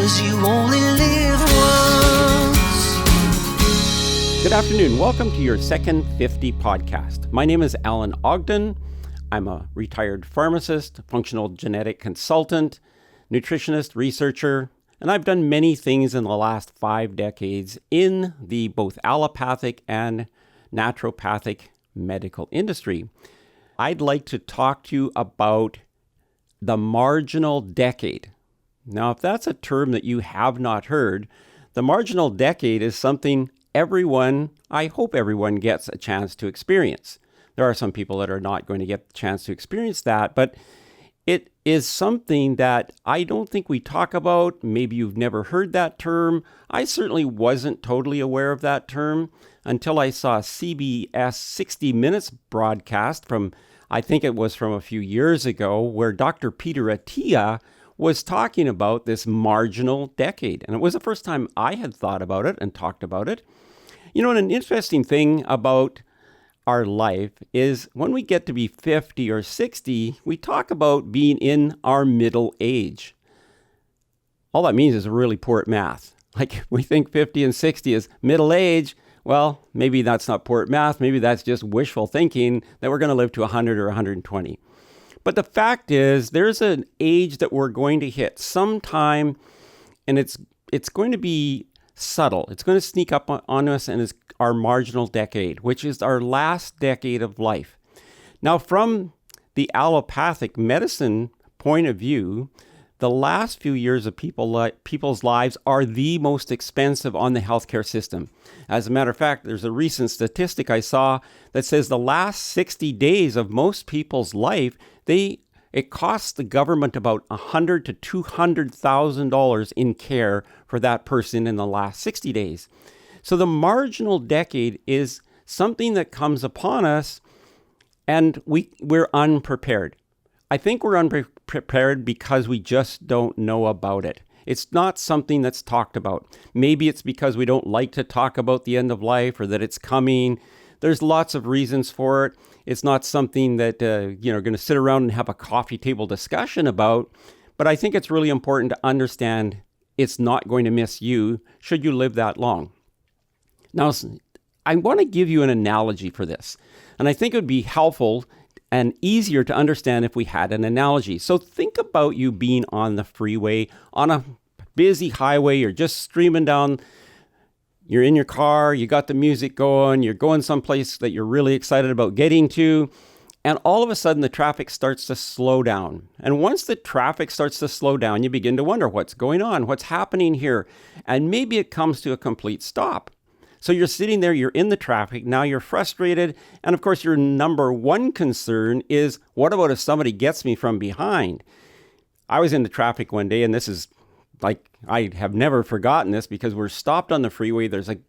'cause you only live once. Good afternoon. Welcome to your Second 50 podcast. My name is Alan Ogden. I'm a retired pharmacist, functional genetic consultant, nutritionist, researcher, and I've done many things in the last 5 decades in the both allopathic and naturopathic medical industry. I'd like to talk to you about the marginal decade. Now, if that's a term that you have not heard, the marginal decade is something I hope everyone gets a chance to experience. There are some people that are not going to get the chance to experience that, but it is something that I don't think we talk about. Maybe you've never heard that term. I certainly wasn't totally aware of that term until I saw a CBS 60 Minutes broadcast I think it was from a few years ago, where Dr. Peter Attia was talking about this marginal decade. And it was the first time I had thought about it and talked about it. You know, and an interesting thing about our life is when we get to be 50 or 60, we talk about being in our middle age. All that means is really poor at math. Like, we think 50 and 60 is middle age. Well, maybe that's not poor at math. Maybe that's just wishful thinking that we're going to live to 100 or 120. But the fact is, there's an age that we're going to hit sometime, and it's going to be subtle. It's going to sneak up on us, and it's our marginal decade, which is our last decade of life. Now, from the allopathic medicine point of view, the last few years of people's lives are the most expensive on the healthcare system. As a matter of fact, there's a recent statistic I saw that says the last 60 days of most people's life, it costs the government about $100,000 to $200,000 in care for that person in the last 60 days. So the marginal decade is something that comes upon us, and we're unprepared. I think we're unprepared because we just don't know about it. It's not something that's talked about. Maybe it's because we don't like to talk about the end of life or that it's coming. There's lots of reasons for it. It's not something that are going to sit around and have a coffee table discussion about. But I think it's really important to understand it's not going to miss you should you live that long. Now, I want to give you an analogy for this. And I think it would be helpful and easier to understand if we had an analogy. So think about you being on the freeway, on a busy highway, you're just streaming down. You're in your car, you got the music going, you're going someplace that you're really excited about getting to, and all of a sudden the traffic starts to slow down. And once the traffic starts to slow down, you begin to wonder what's going on, what's happening here, and maybe it comes to a complete stop. So you're sitting there, you're in the traffic, now you're frustrated, and of course your number one concern is, what about if somebody gets me from behind? I was in the traffic one day, and this is like, I have never forgotten this because we're stopped on the freeway. There's a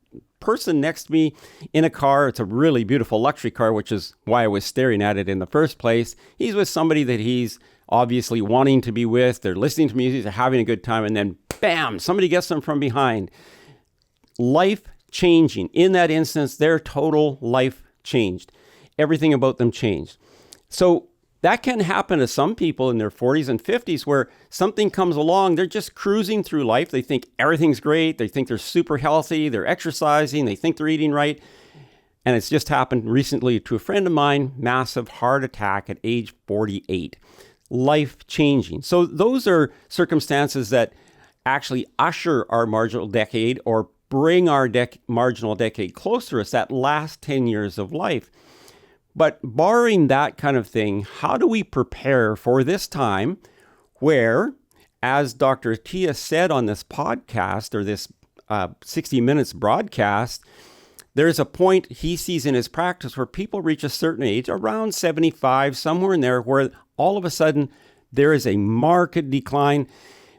person next to me in a car. It's a really beautiful luxury car, which is why I was staring at it in the first place. He's with somebody that he's obviously wanting to be with. They're listening to music, they're having a good time, and then bam, somebody gets them from behind. Life changing. In that instance, their total life changed. Everything about them changed. So that can happen to some people in their 40s and 50s where something comes along, they're just cruising through life. They think everything's great. They think they're super healthy. They're exercising. They think they're eating right. And it's just happened recently to a friend of mine, massive heart attack at age 48. Life changing. So those are circumstances that actually usher our marginal decade or bring our marginal decade closer to us, that last 10 years of life. But barring that kind of thing, how do we prepare for this time where, as Dr. Attia said on this podcast or this 60 Minutes broadcast, there's a point he sees in his practice where people reach a certain age, around 75, somewhere in there, where all of a sudden there is a marked decline.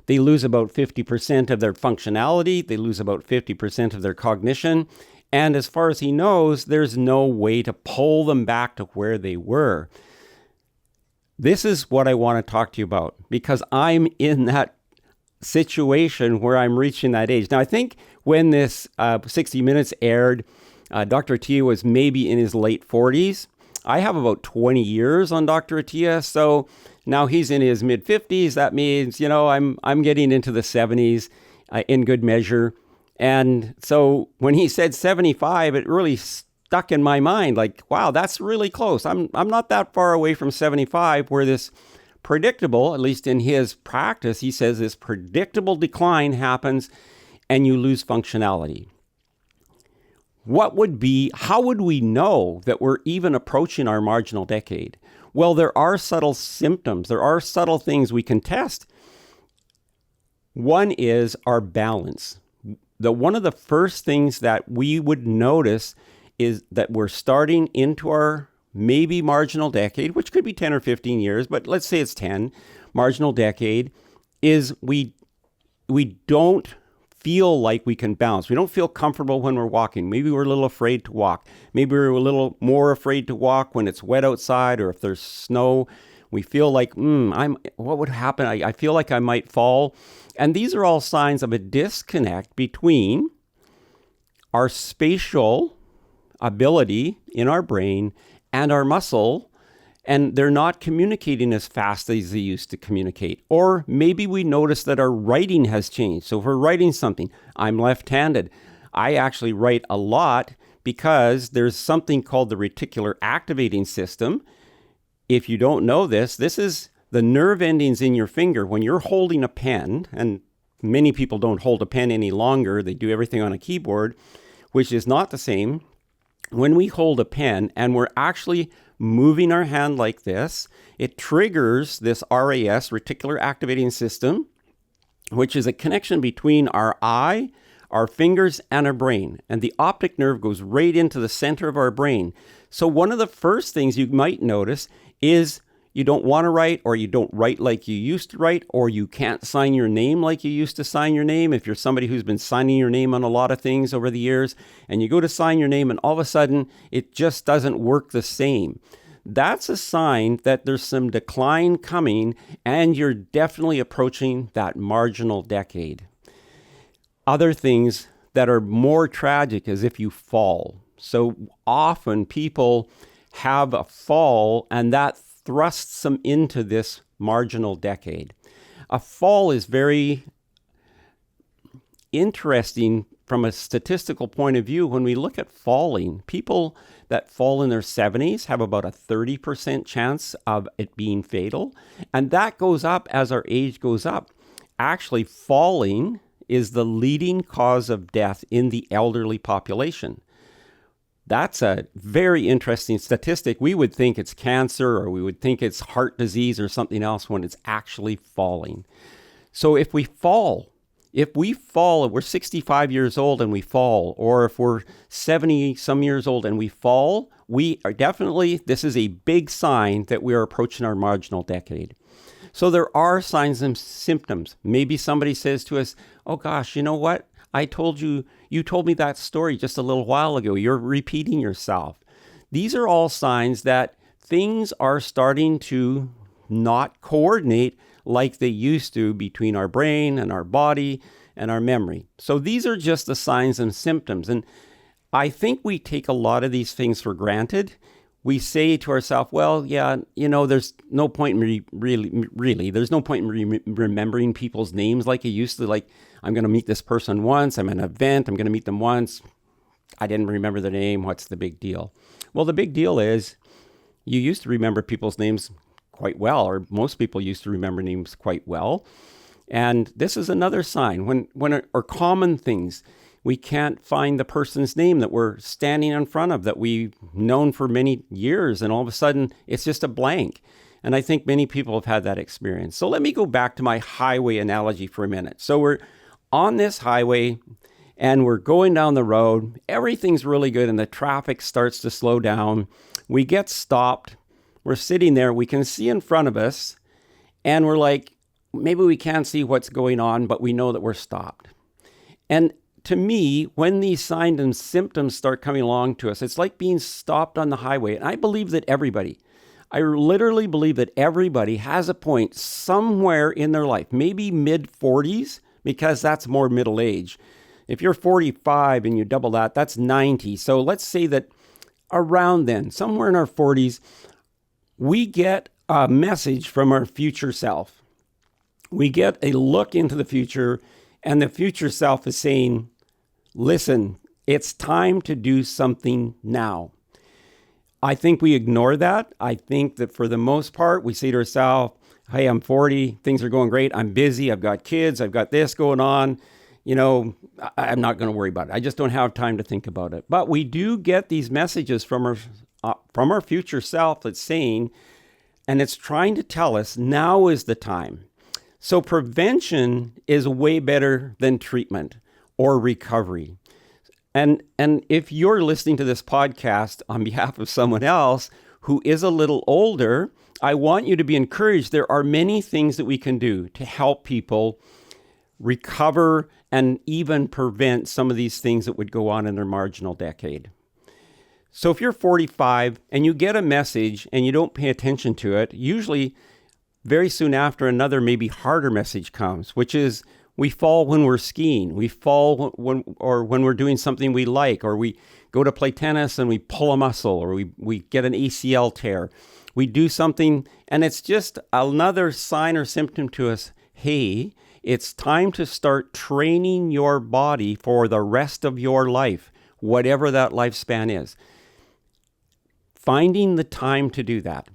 They lose about 50% of their functionality. They lose about 50% of their cognition. And as far as he knows, there's no way to pull them back to where they were. This is what I want to talk to you about because I'm in that situation where I'm reaching that age. Now, I think when this 60 Minutes aired, Dr. Attia was maybe in his late 40s. I have about 20 years on Dr. Attia, so Now he's in his mid 50s. That means, I'm getting into the 70s in good measure. And so when he said 75, it really stuck in my mind like, wow, that's really close. I'm not that far away from 75, where this predictable, at least in his practice, he says this predictable decline happens and you lose functionality. How would we know that we're even approaching our marginal decade? Well, there are subtle symptoms. There are subtle things we can test. One is our balance. One of the first things that we would notice is that we're starting into our maybe marginal decade, which could be 10 or 15 years, but let's say it's 10. Marginal decade is we don't feel like we can balance. We don't feel comfortable when we're walking. Maybe we're a little afraid to walk. Maybe we're a little more afraid to walk when it's wet outside or if there's snow. We feel like, what would happen? I feel like I might fall. And these are all signs of a disconnect between our spatial ability in our brain and our muscle, and they're not communicating as fast as they used to communicate. Or maybe we notice that our writing has changed. So if we're writing something, I'm left-handed. I actually write a lot because there's something called the reticular activating system. If you don't know this is the nerve endings in your finger. When you're holding a pen, and many people don't hold a pen any longer, they do everything on a keyboard, which is not the same. When we hold a pen and we're actually moving our hand like this, it triggers this RAS, reticular activating system, which is a connection between our eye, our fingers, and our brain. And the optic nerve goes right into the center of our brain. So one of the first things you might notice is you don't want to write, or you don't write like you used to write, or you can't sign your name like you used to sign your name. If you're somebody who's been signing your name on a lot of things over the years, and you go to sign your name and all of a sudden it just doesn't work the same, that's a sign that there's some decline coming and you're definitely approaching that marginal decade. Other things that are more tragic is if you fall. So often people have a fall and that thrusts them into this marginal decade. A fall is very interesting from a statistical point of view. When we look at falling, people that fall in their 70s have about a 30% chance of it being fatal. And that goes up as our age goes up. Actually, falling is the leading cause of death in the elderly population. That's a very interesting statistic. We would think it's cancer, or we would think it's heart disease or something else, when it's actually falling. So if we fall, if we're 65 years old and we fall, or if we're 70 some years old and we fall, we are definitely, this is a big sign that we are approaching our marginal decade. So there are signs and symptoms. Maybe somebody says to us, oh gosh, you know what? You told me that story just a little while ago. You're repeating yourself. These are all signs that things are starting to not coordinate like they used to between our brain and our body and our memory. So these are just the signs and symptoms. And I think we take a lot of these things for granted. We say to ourselves, well, yeah, there's no point in there's no point in remembering people's names like you used to. Like, I'm going to meet this person once. I'm at an event. I'm going to meet them once. I didn't remember their name. What's the big deal? Well, the big deal is you used to remember people's names quite well, or most people used to remember names quite well. And this is another sign. When our common things, we can't find the person's name that we're standing in front of, that we've known for many years, and all of a sudden it's just a blank. And I think many people have had that experience. So let me go back to my highway analogy for a minute. So we're on this highway and we're going down the road. Everything's really good and the traffic starts to slow down. We get stopped. We're sitting there. We can see in front of us and we're like, maybe we can't see what's going on, but we know that we're stopped. And to me, when these signs and symptoms start coming along to us, it's like being stopped on the highway. And I literally believe that everybody has a point somewhere in their life, maybe mid-40s, because that's more middle age. If you're 45 and you double that, that's 90. So let's say that around then, somewhere in our 40s, we get a message from our future self. We get a look into the future, and the future self is saying, listen, it's time to do something now. I think we ignore that. I think that for the most part, we say to ourselves, hey, I'm 40, things are going great. I'm busy. I've got kids. I've got this going on. I'm not going to worry about it. I just don't have time to think about it. But we do get these messages from our future self that's saying, and it's trying to tell us now is the time. So prevention is way better than treatment or recovery. And if you're listening to this podcast on behalf of someone else who is a little older, I want you to be encouraged. There are many things that we can do to help people recover and even prevent some of these things that would go on in their marginal decade. So if you're 45 and you get a message and you don't pay attention to it, usually very soon after another maybe harder message comes, which is we fall when we're skiing, we fall when we're doing something we like, or we go to play tennis and we pull a muscle, or we get an ACL tear. We do something and it's just another sign or symptom to us, hey, it's time to start training your body for the rest of your life, whatever that lifespan is. Finding the time to do that.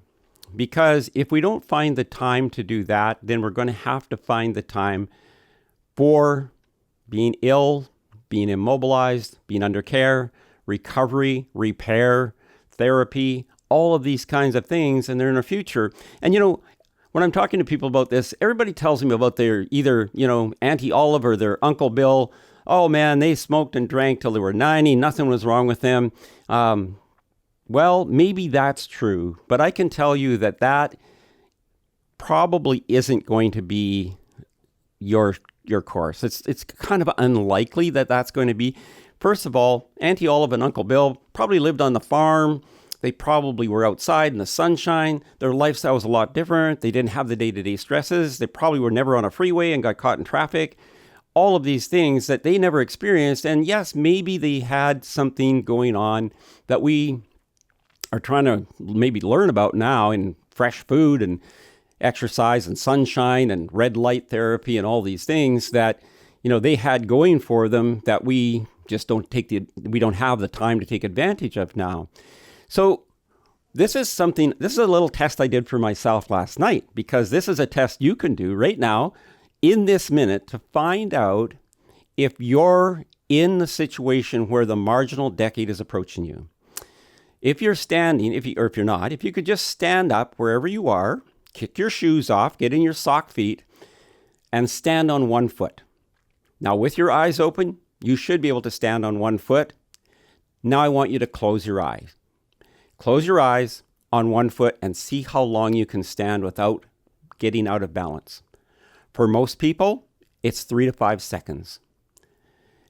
Because if we don't find the time to do that, then we're going to have to find the time for being ill, being immobilized, being under care, recovery, repair, therapy, all of these kinds of things, and they're in our future. And when I'm talking to people about this, everybody tells me about their either, Auntie Olive or their Uncle Bill. Oh man, they smoked and drank till they were 90, nothing was wrong with them. Well, maybe that's true, but I can tell you that probably isn't going to be your course. It's kind of unlikely that that's going to be. First of all, Auntie Olive and Uncle Bill probably lived on the farm. They probably were outside in the sunshine. Their lifestyle was a lot different. They didn't have the day-to-day stresses. They probably were never on a freeway and got caught in traffic. All of these things that they never experienced. And yes, maybe they had something going on that we are trying to maybe learn about now in fresh food and exercise and sunshine and red light therapy and all these things that, they had going for them that we just we don't have the time to take advantage of now. So this is a little test I did for myself last night, because this is a test you can do right now in this minute to find out if you're in the situation where the marginal decade is approaching you. If you're standing, if you're not, if you could just stand up wherever you are, kick your shoes off, get in your sock feet, and stand on one foot. Now, with your eyes open, you should be able to stand on one foot. Now I want you to close your eyes. Close your eyes on one foot and see how long you can stand without getting out of balance. For most people, it's 3 to 5 seconds.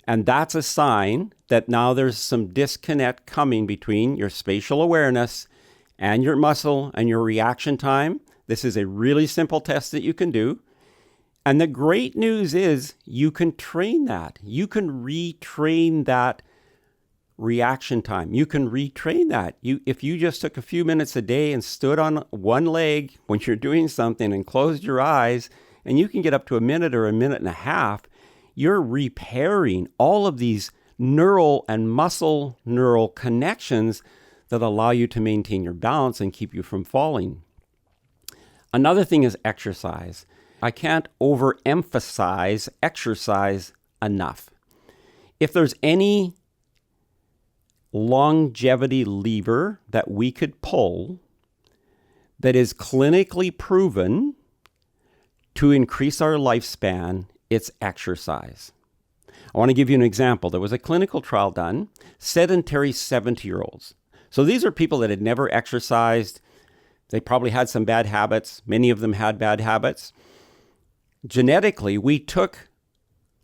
And that's a sign that now there's some disconnect coming between your spatial awareness and your muscle and your reaction time. This is a really simple test that you can do. And the great news is you can train that. You can retrain that reaction time. You can retrain that. If you just took a few minutes a day and stood on one leg when you're doing something and closed your eyes, and you can get up to a minute or a minute and a half, you're repairing all of these neural and muscle neural connections that allow you to maintain your balance and keep you from falling. Another thing is exercise. I can't overemphasize exercise enough. If there's any longevity lever that we could pull that is clinically proven to increase our lifespan, it's exercise. I want to give you an example. There was a clinical trial done, sedentary 70-year-olds. So these are people that had never exercised. They probably had some bad habits. Many of them had bad habits. Genetically, we took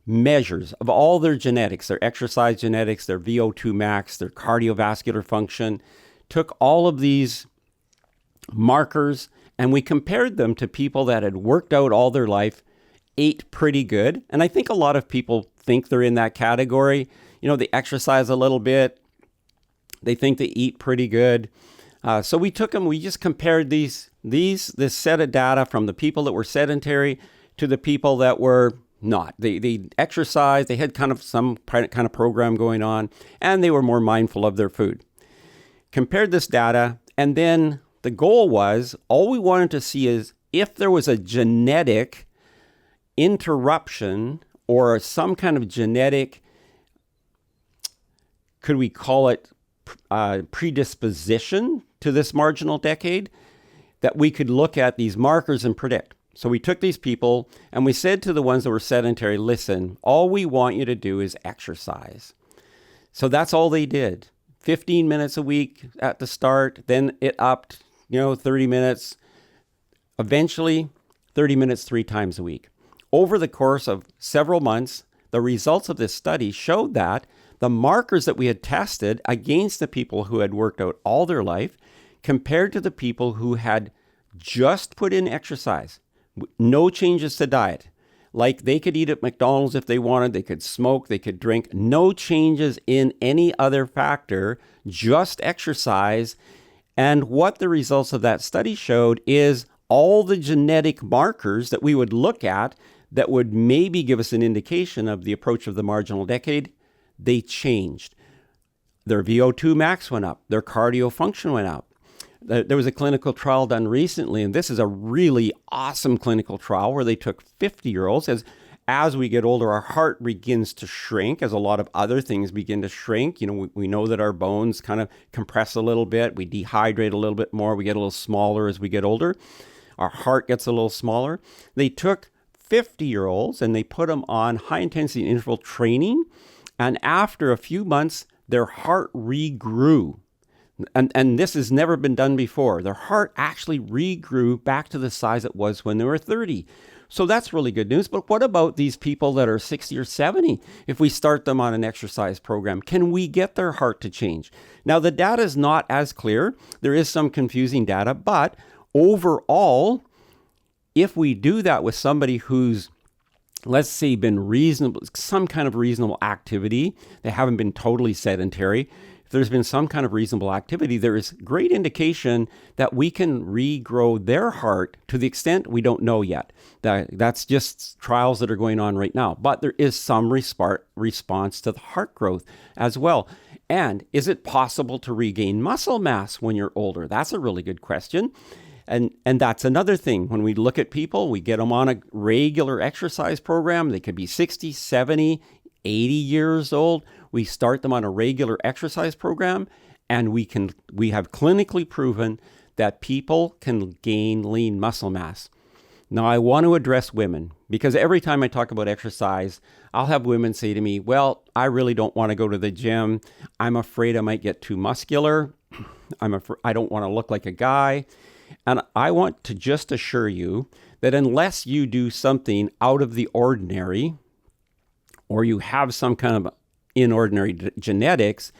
measures of all their genetics, their exercise genetics, their VO2 max, their cardiovascular function, took all of these markers, and we compared them to people that had worked out all their life, ate pretty good. And I think a lot of people think they're in that category. They exercise a little bit. They think they eat pretty good. So we took them, we just compared this set of data from the people that were sedentary to the people that were not. They exercised, they had kind of some kind of program going on, and they were more mindful of their food. Compared this data, and then the goal was, all we wanted to see is if there was a genetic interruption or some kind of genetic, could we call it predisposition to this marginal decade, that we could look at these markers and predict. So we took these people and we said to the ones that were sedentary, listen, all we want you to do is exercise. So that's all they did. 15 minutes a week at the start, then it upped, 30 minutes, eventually 30 minutes 3 times a week. Over the course of several months, the results of this study showed that the markers that we had tested against the people who had worked out all their life compared to the people who had just put in exercise, no changes to diet. Like they could eat at McDonald's if they wanted, they could smoke, they could drink, no changes in any other factor, just exercise. And what the results of that study showed is all the genetic markers that we would look at that would maybe give us an indication of the approach of the marginal decade, they changed. Their VO2 max went up, their cardio function went up. There was a clinical trial done recently, and this is a really awesome clinical trial where they took 50-year-olds. As we get older, our heart begins to shrink, as a lot of other things begin to shrink. We know that our bones kind of compress a little bit. We dehydrate a little bit more. We get a little smaller as we get older. Our heart gets a little smaller. They took 50-year-olds and they put them on high-intensity interval training, and after a few months, their heart regrew. And this has never been done before. Their heart actually regrew back to the size it was when they were 30. So that's really good news. But what about these people that are 60 or 70? If we start them on an exercise program, can we get their heart to change? Now, the data is not as clear. There is some confusing data, but overall, if we do that with somebody who's, let's say, been reasonable, some kind of reasonable activity, they haven't been totally sedentary, if there's been some kind of reasonable activity, there is great indication that we can regrow their heart to the extent we don't know yet. That's just trials that are going on right now. But there is some response to the heart growth as well. And is it possible to regain muscle mass when you're older? That's a really good question. And that's another thing. When we look at people, we get them on a regular exercise program. They could be 60, 70, 80 years old. We start them on a regular exercise program, and we have clinically proven that people can gain lean muscle mass. Now, I want to address women, because every time I talk about exercise, I'll have women say to me, well, I really don't want to go to the gym. I'm afraid I might get too muscular. I don't want to look like a guy. And I want to just assure you that unless you do something out of the ordinary, or you have some kind of inordinary genetics,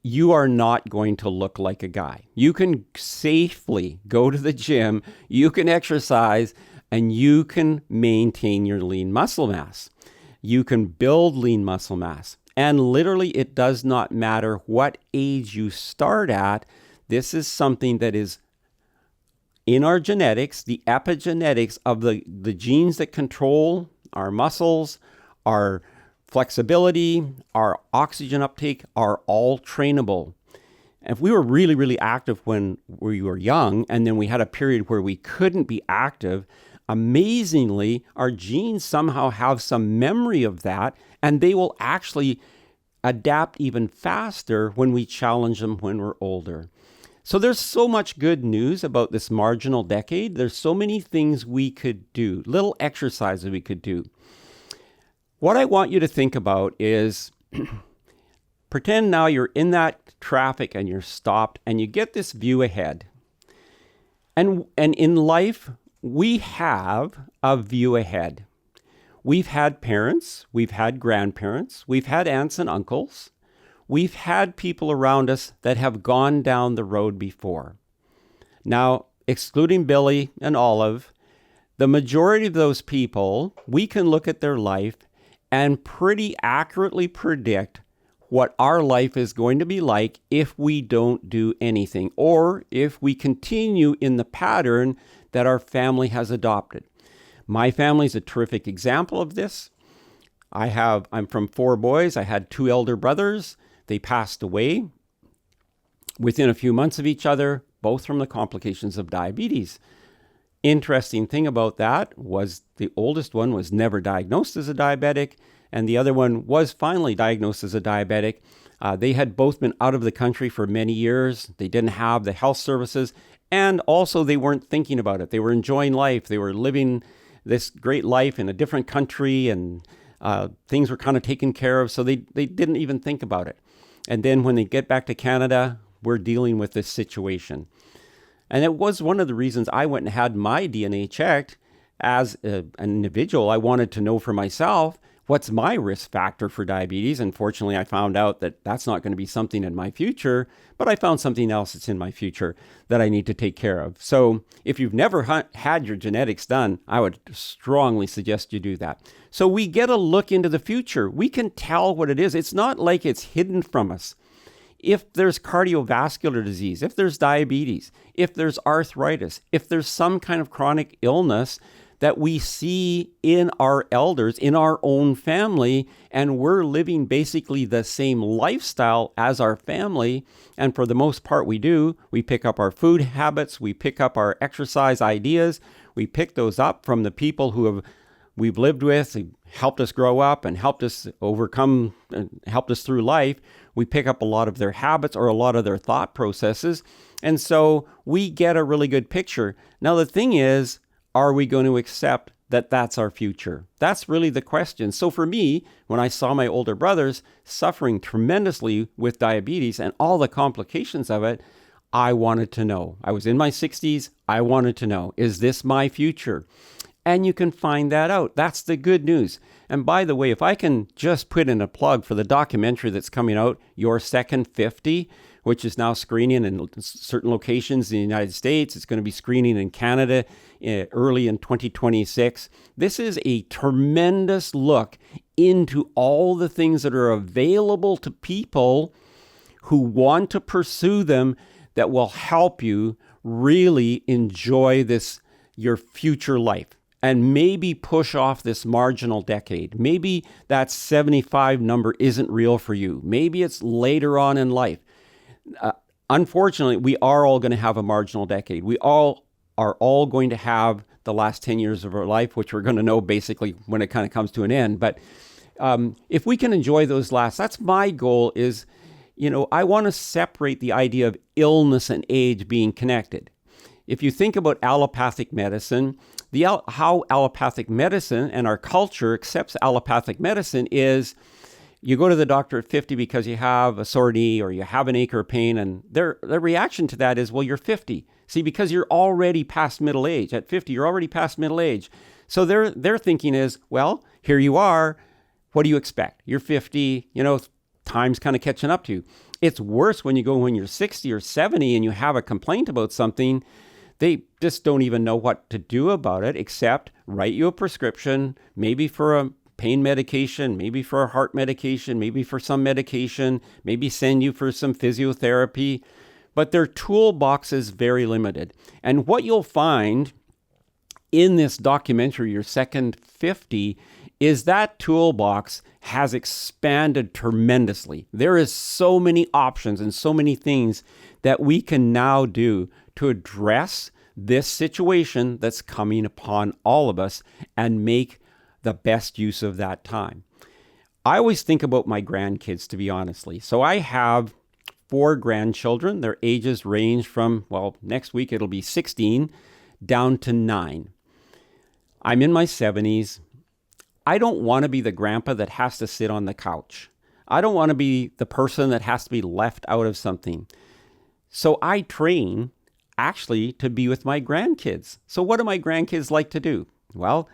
you are not going to look like a guy. You can safely go to the gym, you can exercise, and you can maintain your lean muscle mass. You can build lean muscle mass. And literally, it does not matter what age you start at. This is something that is in our genetics, the epigenetics of the genes that control our muscles, our flexibility, our oxygen uptake are all trainable. If we were really, really active when we were young, and then we had a period where we couldn't be active, amazingly, our genes somehow have some memory of that, and they will actually adapt even faster when we challenge them when we're older. So there's so much good news about this marginal decade. There's so many things we could do, little exercises we could do. What I want you to think about is pretend now you're in that traffic and you're stopped and you get this view ahead. And in life, we have a view ahead. We've had parents, we've had grandparents, we've had aunts and uncles. We've had people around us that have gone down the road before. Now, excluding Billy and Olive, the majority of those people, we can look at their life and pretty accurately predict what our life is going to be like if we don't do anything, or if we continue in the pattern that our family has adopted. My family is a terrific example of this. I'm from 4 boys. I had 2 elder brothers. They passed away within a few months of each other, both from the complications of diabetes. Interesting thing about that was the oldest one was never diagnosed as a diabetic, and the other one was finally diagnosed as a diabetic. They had both been out of the country for many years. They didn't have the health services, and also they weren't thinking about it. They were enjoying life. They were living this great life in a different country, and things were kind of taken care of, so they didn't even think about it. And then when they get back to Canada, we're dealing with this situation. And it was one of the reasons I went and had my DNA checked as an individual. I wanted to know for myself, what's my risk factor for diabetes? Unfortunately, I found out that that's not going to be something in my future, but I found something else that's in my future that I need to take care of. So if you've never had your genetics done, I would strongly suggest you do that. So we get a look into the future. We can tell what it is. It's not like it's hidden from us. If there's cardiovascular disease, if there's diabetes, if there's arthritis, if there's some kind of chronic illness that we see in our elders, in our own family, and we're living basically the same lifestyle as our family, and for the most part we do, we pick up our food habits, we pick up our exercise ideas, we pick those up from the people we've lived with, helped us grow up and helped us overcome and helped us through life. We pick up a lot of their habits or a lot of their thought processes. And so we get a really good picture. Now, the thing is, are we going to accept that that's our future? That's really the question. So for me, when I saw my older brothers suffering tremendously with diabetes and all the complications of it, I wanted to know. I was in my 60s. I wanted to know, is this my future? And you can find that out. That's the good news. And by the way, if I can just put in a plug for the documentary that's coming out, Your Second 50, which is now screening in certain locations in the United States. It's going to be screening in Canada early in 2026. This is a tremendous look into all the things that are available to people who want to pursue them that will help you really enjoy your future life. And maybe push off this marginal decade. Maybe that 75 number isn't real for you. Maybe it's later on in life. Unfortunately, we are all going to have a marginal decade. We all are going to have the last 10 years of our life, which we're going to know basically when it kind of comes to an end. But if we can enjoy those that's my goal is, I want to separate the idea of illness and age being connected. If you think about allopathic medicine, how allopathic medicine and our culture accepts allopathic medicine is you go to the doctor at 50 because you have a sore knee or you have an ache or pain, and their reaction to that is, well, you're 50. See, because you're already past middle age. At 50, you're already past middle age. So their thinking is, well, here you are. What do you expect? You're 50, time's kind of catching up to you. It's worse when you're 60 or 70 and you have a complaint about something. They just don't even know what to do about it except write you a prescription, maybe for a pain medication, maybe for a heart medication, maybe for some medication, maybe send you for some physiotherapy. But their toolbox is very limited. And what you'll find in this documentary, Your Second 50, is that toolbox has expanded tremendously. There is so many options and so many things that we can now do to address this situation that's coming upon all of us and make the best use of that time. I always think about my grandkids, to be honestly. So I have 4 grandchildren. Their ages range from, next week it'll be 16 down to 9. I'm in my 70s. I don't want to be the grandpa that has to sit on the couch. I don't want to be the person that has to be left out of something. So I train actually to be with my grandkids. So what do my grandkids like to do? Well,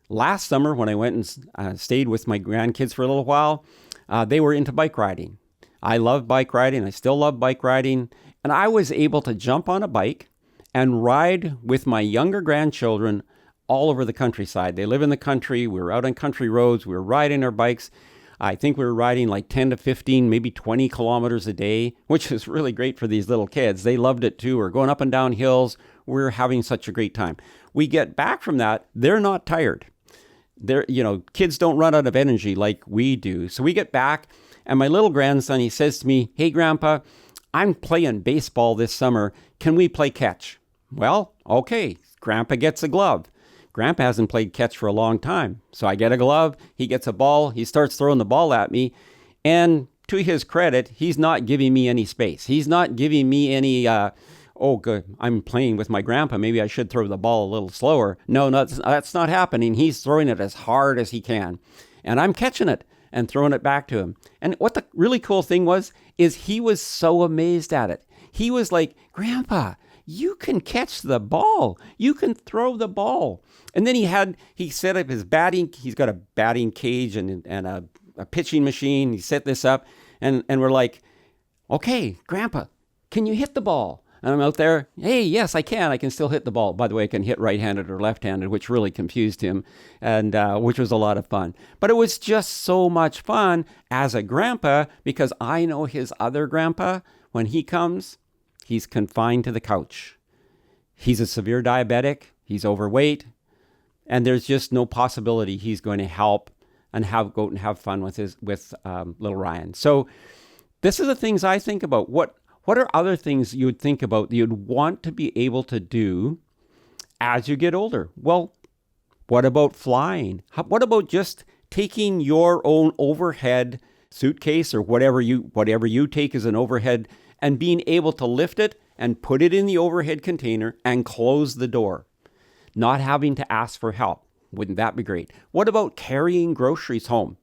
last summer when I went and stayed with my grandkids for a little while, they were into bike riding. I love bike riding. I still love bike riding. And I was able to jump on a bike and ride with my younger grandchildren all over the countryside. They live in the country. We were out on country roads. We were riding our bikes. I think we were riding like 10 to 15, maybe 20 kilometers a day, which is really great for these little kids. They loved it too. We're going up and down hills. We're having such a great time. We get back from that. They're not tired. Kids don't run out of energy like we do. So we get back, and my little grandson, he says to me, "Hey, Grandpa, I'm playing baseball this summer. Can we play catch?" Well, okay. Grandpa gets a glove. Grandpa hasn't played catch for a long time. So I get a glove. He gets a ball. He starts throwing the ball at me. And to his credit, he's not giving me any space. He's not giving me any, oh, good, I'm playing with my grandpa. Maybe I should throw the ball a little slower. No, that's not happening. He's throwing it as hard as he can. And I'm catching it and throwing it back to him. And what the really cool thing is he was so amazed at it. He was like, "Grandpa, you can catch the ball. You can throw the ball." And then he set up his batting. He's got a batting cage and a pitching machine. He set this up, and we're like, "Okay, Grandpa, can you hit the ball?" And I'm out there, "Hey, yes, I can. I can still hit the ball." By the way, I can hit right-handed or left-handed, which really confused him, and which was a lot of fun. But it was just so much fun as a grandpa, because I know his other grandpa, when he comes, he's confined to the couch. He's a severe diabetic. He's overweight. And there's just no possibility he's going to help and go out and have fun with little Ryan. So this is the things I think about. What are other things you would think about that you'd want to be able to do as you get older? Well, what about flying? What about just taking your own overhead suitcase or whatever you take as an overhead and being able to lift it and put it in the overhead container and close the door? Not having to ask for help. Wouldn't that be great? What about carrying groceries home?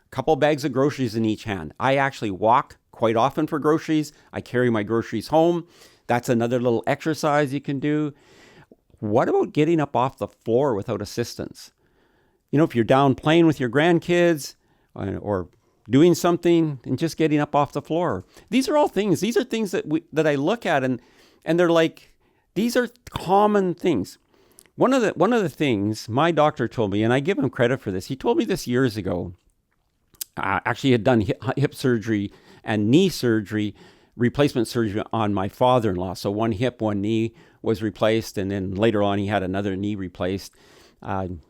A couple bags of groceries in each hand. I actually walk quite often for groceries. I carry my groceries home. That's another little exercise you can do. What about getting up off the floor without assistance? If you're down playing with your grandkids or doing something and just getting up off the floor. These are all things. These are things that I look at and they're like, these are common things. One of the things my doctor told me, and I give him credit for this, he told me this years ago. Actually, he had done hip surgery and knee surgery, replacement surgery on my father-in-law. So one hip, one knee was replaced, and then later on he had another knee replaced.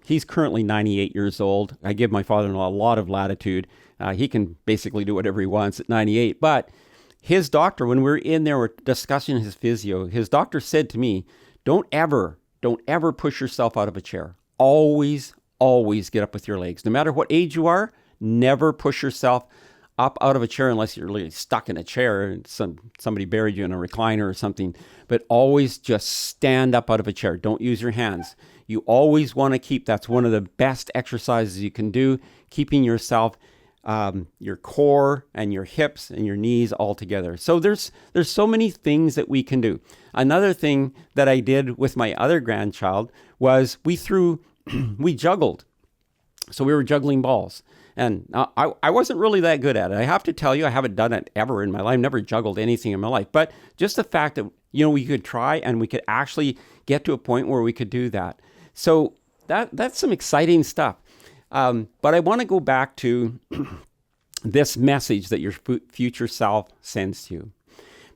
He's currently 98 years old. I give my father-in-law a lot of latitude. He can basically do whatever he wants at 98. But his doctor, when we were in there, we're discussing his physio, his doctor said to me, don't ever push yourself out of a chair. Always get up with your legs. No matter what age you are, never push yourself up out of a chair unless you're really stuck in a chair and somebody buried you in a recliner or something. But always just stand up out of a chair. Don't use your hands. You always want to keep, that's one of the best exercises you can do, keeping yourself, your core and your hips and your knees all together. So there's so many things that we can do. Another thing that I did with my other grandchild was we juggled. So we were juggling balls. And I wasn't really that good at it. I have to tell you, I haven't done it ever in my life. I've never juggled anything in my life. But just the fact that, we could try and we could actually get to a point where we could do that. So that's some exciting stuff. But I want to go back to this message that your future self sends to you.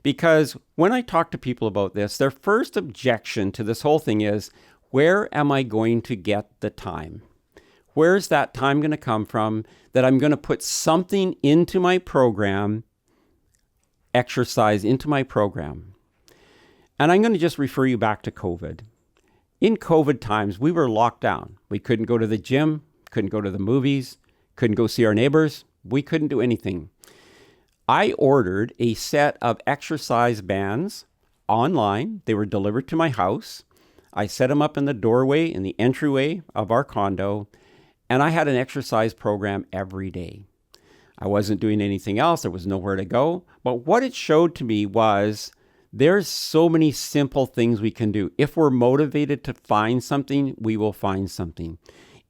Because when I talk to people about this, their first objection to this whole thing is, where am I going to get the time? Where's that time going to come from that I'm going to put something into my program, exercise into my program? And I'm going to just refer you back to COVID. In COVID times, we were locked down. We couldn't go to the gym, couldn't go to the movies, couldn't go see our neighbors. We couldn't do anything. I ordered a set of exercise bands online. They were delivered to my house. I set them up in the doorway, in the entryway of our condo. And I had an exercise program every day. I wasn't doing anything else. There was nowhere to go. But what it showed to me was there's so many simple things we can do. If we're motivated to find something, we will find something.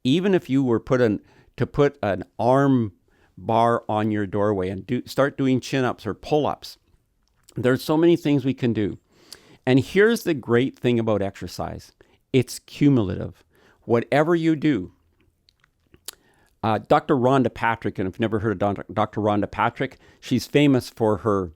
Even if you were put an arm bar on your doorway and start doing chin-ups or pull-ups. There's so many things we can do. And here's the great thing about exercise. It's cumulative. Whatever you do, Dr. Rhonda Patrick, and if you've never heard of Dr. Rhonda Patrick, she's famous for her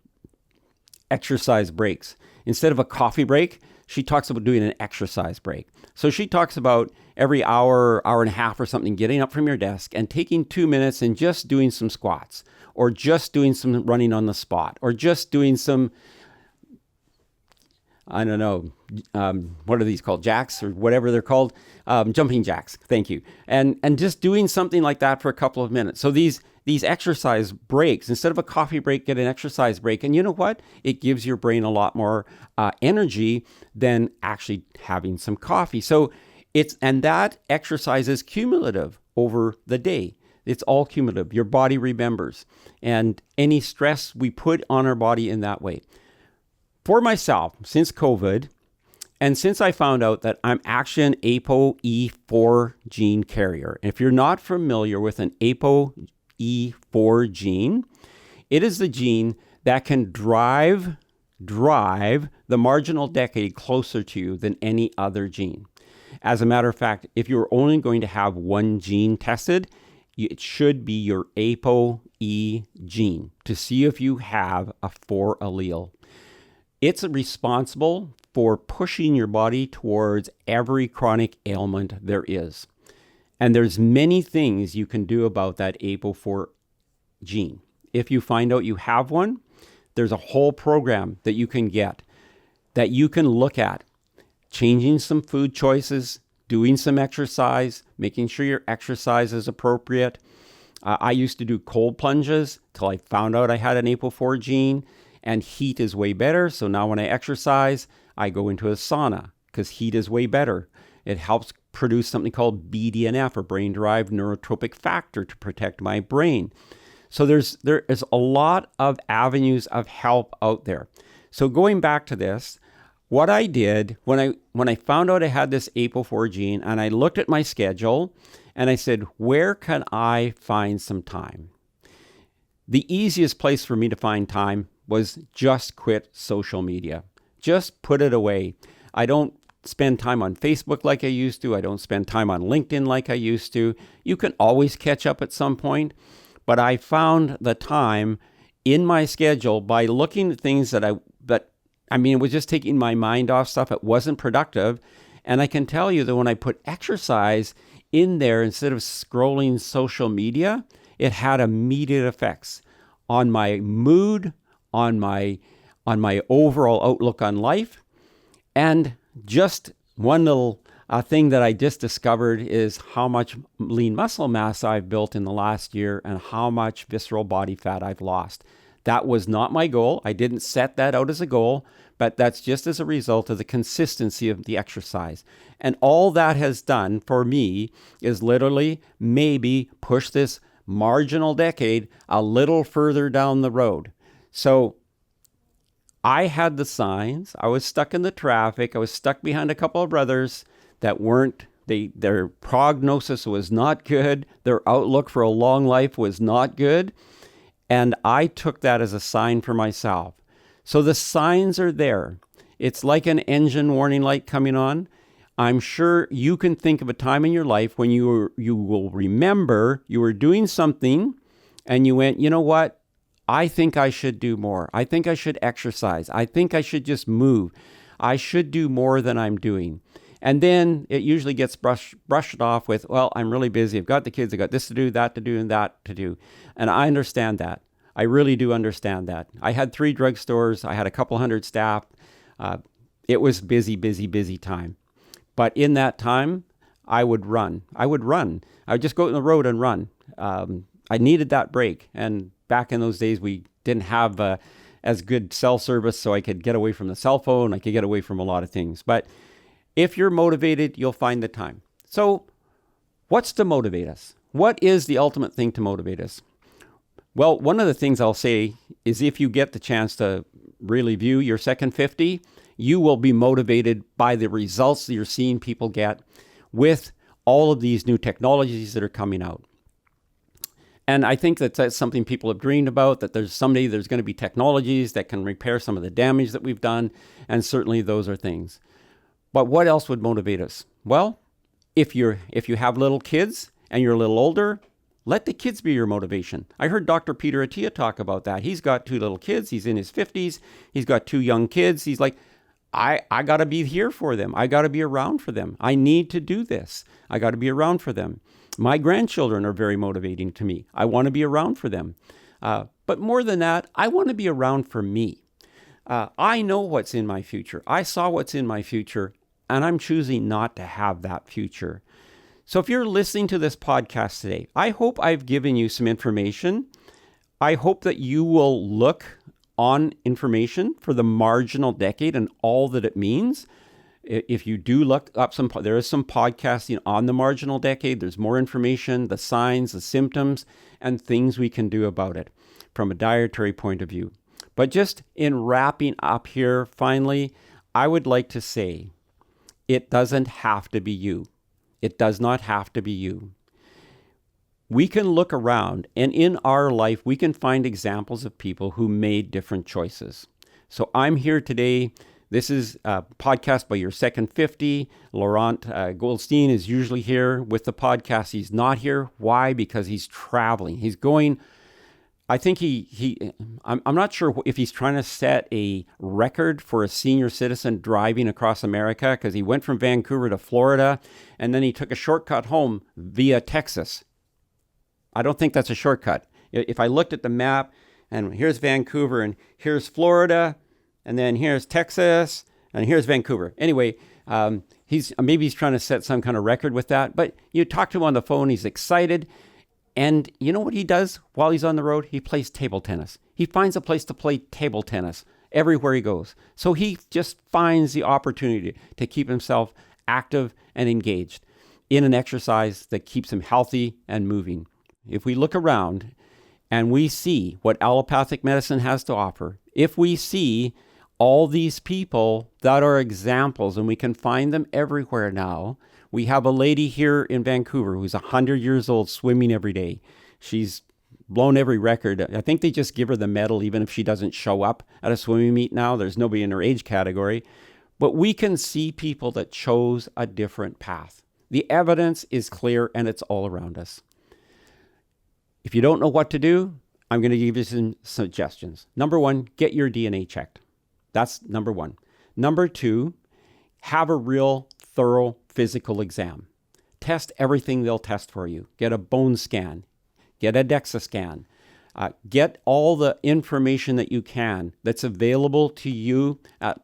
exercise breaks. Instead of a coffee break, she talks about doing an exercise break. So she talks about every hour, hour and a half or something, getting up from your desk and taking 2 minutes and just doing some squats, or just doing some running on the spot, or just doing some, I don't know, what are these called? Jacks or whatever they're called. Jumping jacks. Thank you. And just doing something like that for a couple of minutes. So these exercise breaks, instead of a coffee break, get an exercise break. And you know what? It gives your brain a lot more energy than actually having some coffee. So and that exercise is cumulative over the day. It's all cumulative. Your body remembers. And any stress we put on our body in that way. For myself, since COVID, and since I found out that I'm actually an ApoE4 gene carrier, and if you're not familiar with an ApoE4 gene, it is the gene that can drive the marginal decade closer to you than any other gene. As a matter of fact, if you're only going to have one gene tested, it should be your ApoE gene to see if you have a 4 allele. It's responsible for pushing your body towards every chronic ailment there is. And there's many things you can do about that ApoE4 gene. If you find out you have one, there's a whole program that you can get, that you can look at. Changing some food choices, doing some exercise, making sure your exercise is appropriate. I used to do cold plunges till I found out I had an ApoE4 gene, and heat is way better. So now when I exercise, I go into a sauna because heat is way better. It helps produce something called BDNF, or brain-derived neurotropic factor, to protect my brain. So there is a lot of avenues of help out there. So going back to this, what I did when I found out I had this ApoE4 gene, and I looked at my schedule and I said, where can I find some time? The easiest place for me to find time was just quit social media. Just put it away. I don't spend time on Facebook like I used to. I don't spend time on LinkedIn like I used to. You can always catch up at some point, but I found the time in my schedule by looking at things that it was just taking my mind off stuff. It wasn't productive. And I can tell you that when I put exercise in there instead of scrolling social media, it had immediate effects on my mood, on my overall outlook on life. And just one little thing that I just discovered is how much lean muscle mass I've built in the last year and how much visceral body fat I've lost. That was not my goal. I didn't set that out as a goal, but that's just as a result of the consistency of the exercise. And all that has done for me is literally maybe push this marginal decade a little further down the road. So I had the signs. I was stuck in the traffic. I was stuck behind a couple of brothers that their prognosis was not good. Their outlook for a long life was not good. And I took that as a sign for myself. So the signs are there. It's like an engine warning light coming on. I'm sure you can think of a time in your life when you will remember you were doing something and you went, you know what? I think I should do more. I think I should exercise. I think I should just move. I should do more than I'm doing. And then it usually gets brushed off with, well, I'm really busy. I've got the kids. I've got this to do, that to do, and that to do. And I understand that. I really do understand that. I had 3 drugstores. I had a couple hundred staff. It was busy time. But in that time, I would run. I would just go on the road and run. I needed that break. And back in those days, we didn't have as good cell service, so I could get away from the cell phone. I could get away from a lot of things. But if you're motivated, you'll find the time. So what's to motivate us? What is the ultimate thing to motivate us? Well, one of the things I'll say is if you get the chance to really view your second 50, you will be motivated by the results that you're seeing people get with all of these new technologies that are coming out. And I think that that's something people have dreamed about, that someday there's going to be technologies that can repair some of the damage that we've done. And certainly those are things. But what else would motivate us? Well, if you have little kids and you're a little older, Let the kids be your motivation. I heard Dr. Peter Attia talk about that. He's got 2 little kids. He's in his 50s. He's got 2 young kids. He's like, I got to be here for them. I got to be around for them. I need to do this. I got to be around for them. My grandchildren are very motivating to me. I want to be around for them. But more than that, I want to be around for me. I know what's in my future. I saw what's in my future, and I'm choosing not to have that future. So if you're listening to this podcast today, I hope I've given you some information. I hope that you will look on information for the marginal decade and all that it means. If you do look up there is some podcasting on the marginal decade. There's more information, the signs, the symptoms, and things we can do about it from a dietary point of view. But just in wrapping up here, finally, I would like to say, it doesn't have to be you. It does not have to be you. We can look around, and in our life, we can find examples of people who made different choices. So I'm here today. This is a podcast by Your Second 50. Laurent Goldstein is usually here with the podcast. He's not here. Why? Because he's traveling. He's going, I think I'm not sure if he's trying to set a record for a senior citizen driving across America, because he went from Vancouver to Florida, and then he took a shortcut home via Texas. I don't think that's a shortcut. If I looked at the map, and here's Vancouver, and here's Florida, and then here's Texas, and here's Vancouver. Anyway, maybe he's trying to set some kind of record with that. But you talk to him on the phone, he's excited. And you know what he does while he's on the road? He plays table tennis. He finds a place to play table tennis everywhere he goes. So he just finds the opportunity to keep himself active and engaged in an exercise that keeps him healthy and moving. If we look around and we see what allopathic medicine has to offer, if we see all these people that are examples, and we can find them everywhere now. We have a lady here in Vancouver who's 100 years old swimming every day. She's blown every record. I think they just give her the medal even if she doesn't show up at a swimming meet now. There's nobody in her age category. But we can see people that chose a different path. The evidence is clear and it's all around us. If you don't know what to do, I'm going to give you some suggestions. Number 1, get your DNA checked. That's number 1. Number 2, have a real thorough physical exam. Test everything they'll test for you. Get a bone scan. Get a DEXA scan. Get all the information that you can that's available to you at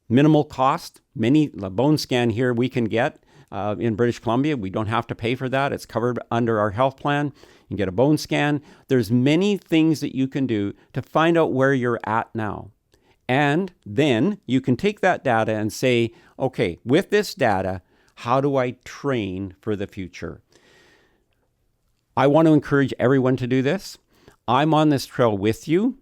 minimal cost. A bone scan here we can get in British Columbia. We don't have to pay for that. It's covered under our health plan. You can get a bone scan. There's many things that you can do to find out where you're at now. And then you can take that data and say, okay, with this data, how do I train for the future? I want to encourage everyone to do this. I'm on this trail with you.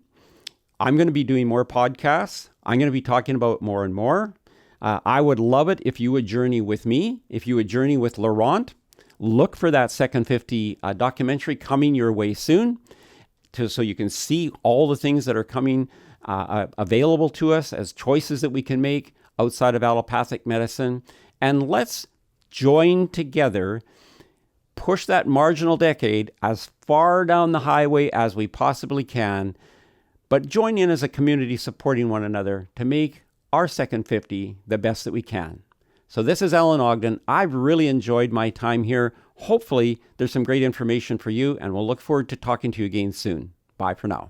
I'm going to be doing more podcasts. I'm going to be talking about more and more. I would love it if you would journey with me, if you would journey with Laurent. Look for that Second 50 documentary coming your way soon, so you can see all the things that are coming available to us as choices that we can make outside of allopathic medicine. And let's join together, push that marginal decade as far down the highway as we possibly can, but join in as a community supporting one another to make our Second 50 the best that we can. So this is Alan Ogden. I've really enjoyed my time here. Hopefully there's some great information for you, and we'll look forward to talking to you again soon. Bye for now.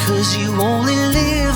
'Cause you only live